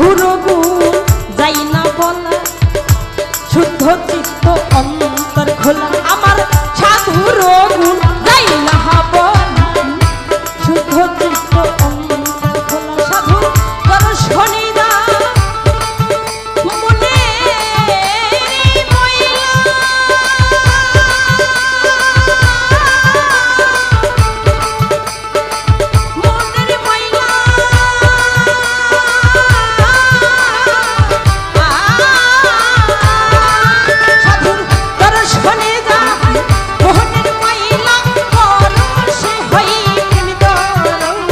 সাধুর গুণ যাই না বলা, শুদ্ধ চিত্ত অন্তর খোলা। আমার সাধুর গুণ যাই না বলা, শুদ্ধ চিত্ত অন্তর খোলা। সাধু দর্শনে যা মনে ময়লা, মনের ময়লা সাধুর দর্শনে যা মোহনের ময়লা, পরশে হই প্রেম তরঙ্গ।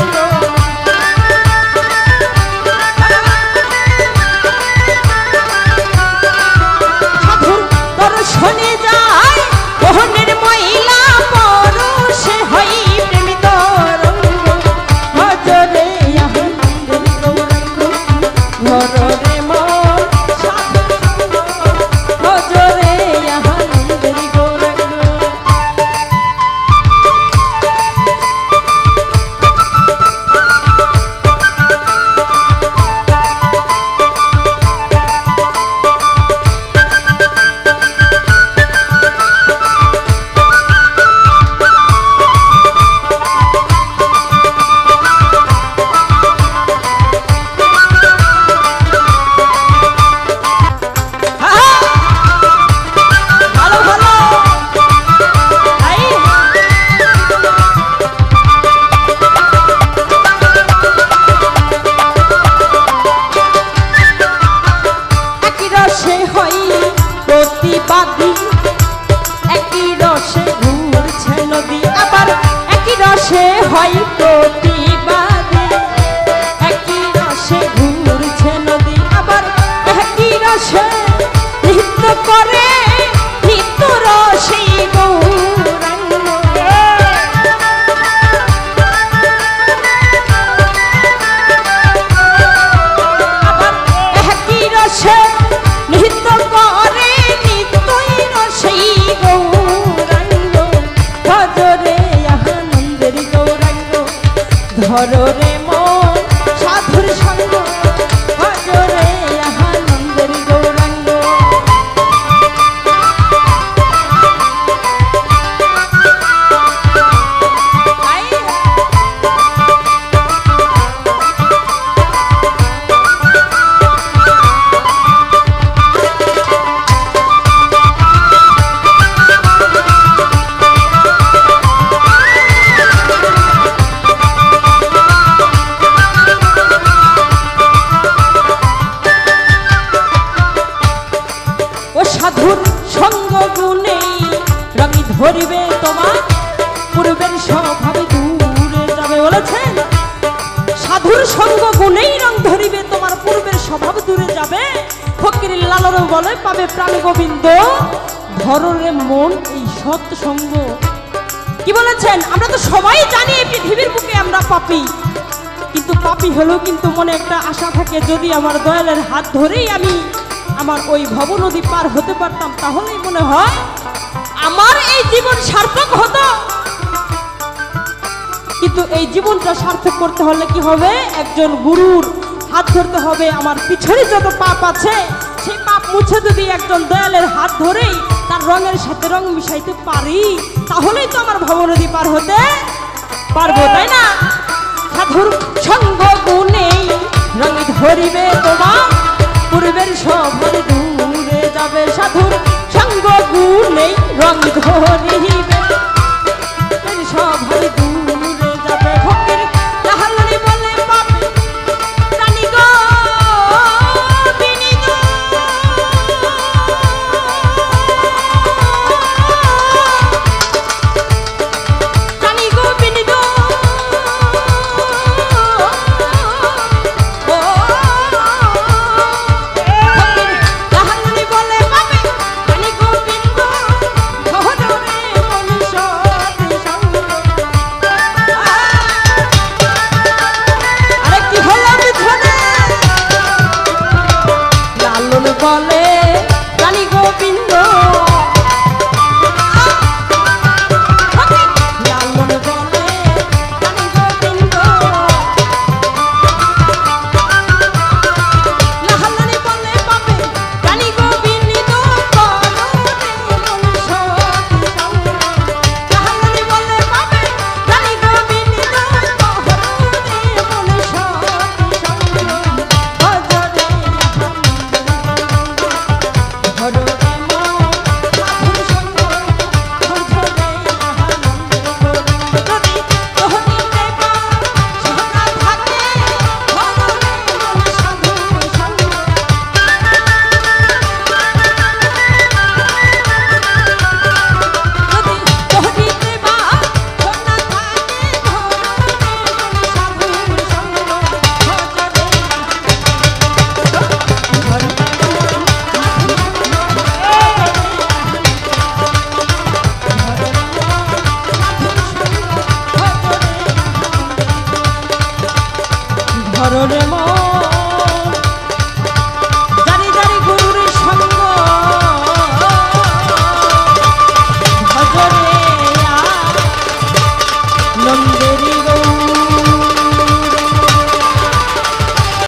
সাধুর দর্শনে যায় মোহনের ময়লা, পরশে হই প্রেম তরঙ্গ। ভজরে আনন্দের গৌরাঙ্গ, ঘররে মন সাধুর সঙ্গ। ভজরে আনন্দের গৌরাঙ্গ। ভালো ভালো আই একই রসে হই প্রতিবাদী, একই রসে ঘুরছে নদী। আবার একই রসে হয় প্রতিবাদী, একই রসে ঘুরছে নদী। আবার একই রসে নৃত্য করে নৃত্য রসে গৌরাঙ্গ। আবার একই রসে নৃত্য করে নিত্যই রসেই গৌরাঙ্গ। ভজরে আনন্দের গৌরাঙ্গ, ধররে মন সাধুর সঙ্গ। ভজরে আনন্দের গৌরাঙ্গ। আই ও সাধুর সঙ্গ গুণে রঙি ধরিবে তোমার, পূর্বের স্বভাব দূরে যাবে। বলেছেন সাধুর সঙ্গ গুণেই রং ধরিবে তোমার, পূর্বের স্বভাব দূরে যাবে। ফকির লালন বলে পাবে প্রাণ গোবিন্দ, ধররে মন এই সৎ সঙ্গ। কি বলেছেন? আমরা তো সবাই জানি এই পৃথিবীর বুকে আমরা পাপী, কিন্তু পাপী হলেও কিন্তু মনে একটা আশা থাকে, যদি আমার দয়ালের হাত ধরেই আমি আমার ওই ভব নদী পার হতে পারতাম, তাহলেই মনে হয় আমার এই জীবন সার্থক হতো। কিন্তু এই জীবনটা সার্থক করতে হলে কি হবে? একজন গুরুর হাত ধরতে হবে। আমার পিছনে যত পাপ আছে সেই পাপ মুছে যদি একজন দয়ালের হাত ধরেই তার রঙের সাথে রং মিশাইতে পারি, তাহলেই তো আমার ভব নদী পার হতে পারবো, তাই না? সাধুর সঙ্গ গুণে রঙ ধরিবে তোমার, পূর্বের স্বভাব দূরে যাবে। সাধুর সঙ্গ গুণে রঙ ধরিবে